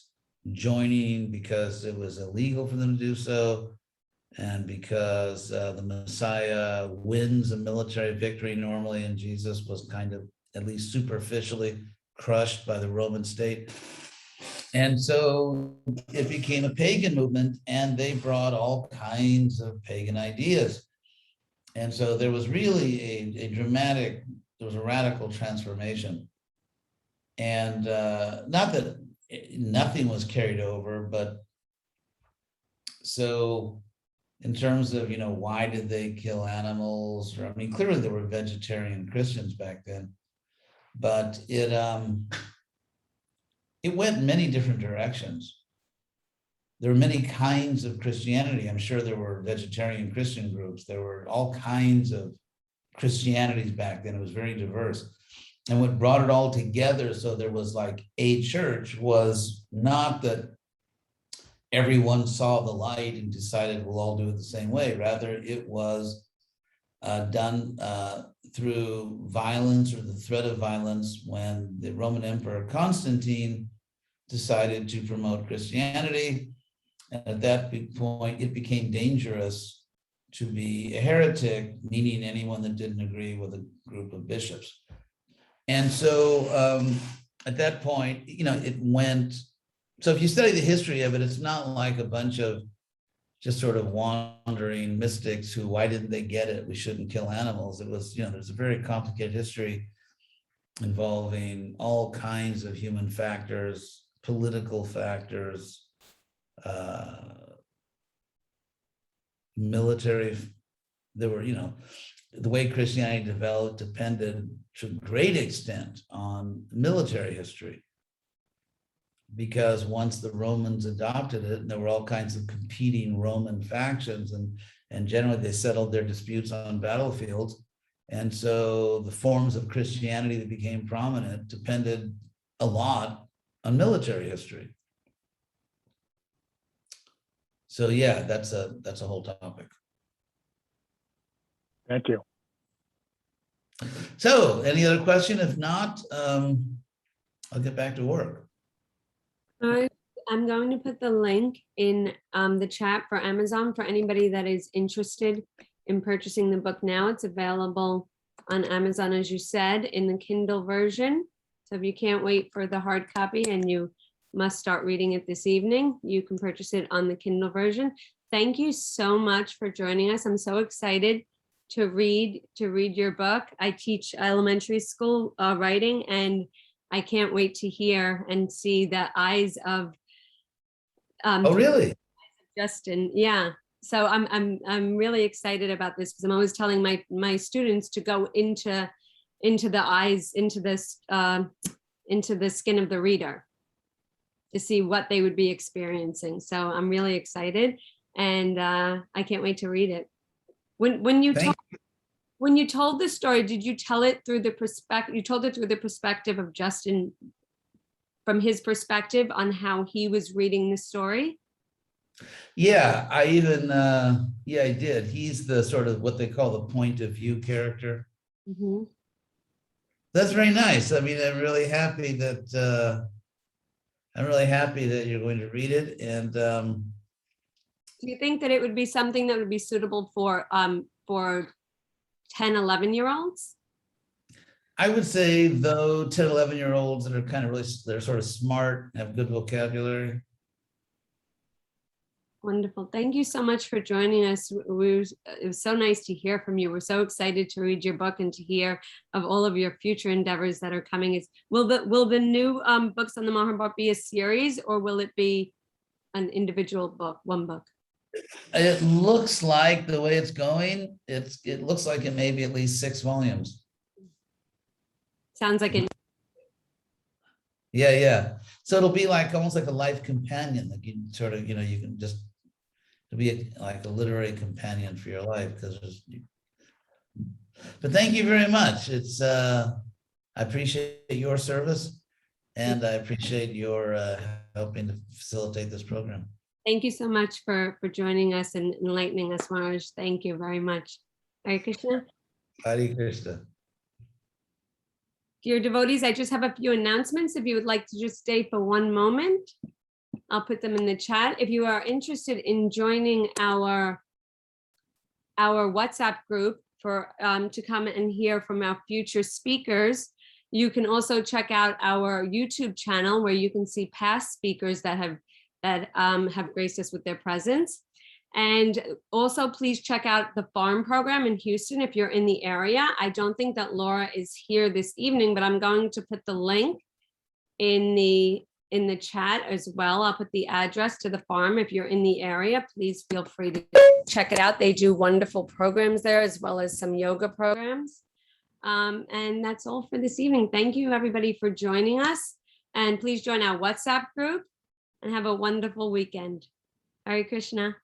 joining because it was illegal for them to do so, and because the Messiah wins a military victory normally, and Jesus was kind of, at least superficially, crushed by the Roman state. And so it became a pagan movement, and they brought all kinds of pagan ideas. And so there was really there was a radical transformation. And not that nothing was carried over, but so in terms of, why did they kill animals? Or, clearly there were vegetarian Christians back then, but it went in many different directions. There were many kinds of Christianity. I'm sure there were vegetarian Christian groups. There were all kinds of Christianities back then. It was very diverse. And what brought it all together, so there was like a church, was not that everyone saw the light and decided we'll all do it the same way. Rather, it was done through violence or the threat of violence when the Roman Emperor Constantine decided to promote Christianity. And at that point, it became dangerous to be a heretic, meaning anyone that didn't agree with a group of bishops. And so at that point, it went, so if you study the history of it, it's not like a bunch of just sort of wandering mystics who, why didn't they get it? We shouldn't kill animals. It was, there's a very complicated history involving all kinds of human factors, political factors, military. There were, the way Christianity developed depended to a great extent on military history. Because once the Romans adopted it, and there were all kinds of competing Roman factions, and generally they settled their disputes on battlefields. And so the forms of Christianity that became prominent depended a lot on military history. So yeah, that's a whole topic. Thank you. So any other question? If not, I'll get back to work. I'm going to put the link in the chat for Amazon for anybody that is interested in purchasing the book now. It's available on Amazon, as you said, in the Kindle version. So if you can't wait for the hard copy and you must start reading it this evening, you can purchase it on the Kindle version. Thank you so much for joining us. I'm so excited to read your book. I teach elementary school writing, and I can't wait to hear and see the eyes of Oh, really? Justin. Yeah. So I'm really excited about this, because I'm always telling my students to go into the eyes, into the skin of the reader to see what they would be experiencing. So I'm really excited, and I can't wait to read it. When you told the story, did you tell it through the perspective? You told it through the perspective of Justin, from his perspective on how he was reading the story? Yeah, I did. He's the sort of what they call the point of view character. Mm-hmm. That's very nice. I mean, I'm really happy that you're going to read it. And do you think that it would be something that would be suitable for 10, 11-year-olds? I would say, though, 10, 11-year-olds that are kind of really, they're sort of smart, have good vocabulary. Wonderful. Thank you so much for joining us. It was so nice to hear from you. We're so excited to read your book and to hear of all of your future endeavors that are coming. Will the new books on the Mahabharata be a series, or will it be an individual book, one book? It looks like, the way it's going, it looks like it may be at least 6 volumes. Sounds like it. Yeah. So it'll be like almost like a life companion that you sort of, you can just, it'll be like a literary companion for your life. But thank you very much. I appreciate your service, and I appreciate your helping to facilitate this program. Thank you so much for joining us and enlightening us, Maharaj. Thank you very much. Hare Krishna. Hare Krishna. Dear devotees, I just have a few announcements. If you would like to just stay for one moment, I'll put them in the chat. If you are interested in joining our WhatsApp group for to come and hear from our future speakers, you can also check out our YouTube channel, where you can see past speakers that have graced us with their presence. And also, please check out the farm program in Houston if you're in the area. I don't think that Laura is here this evening, but I'm going to put the link in the chat as well. I'll put the address to the farm. If you're in the area, please feel free to check it out. They do wonderful programs there, as well as some yoga programs. And that's all for this evening. Thank you, everybody, for joining us. And please join our WhatsApp group and have a wonderful weekend. Hare Krishna.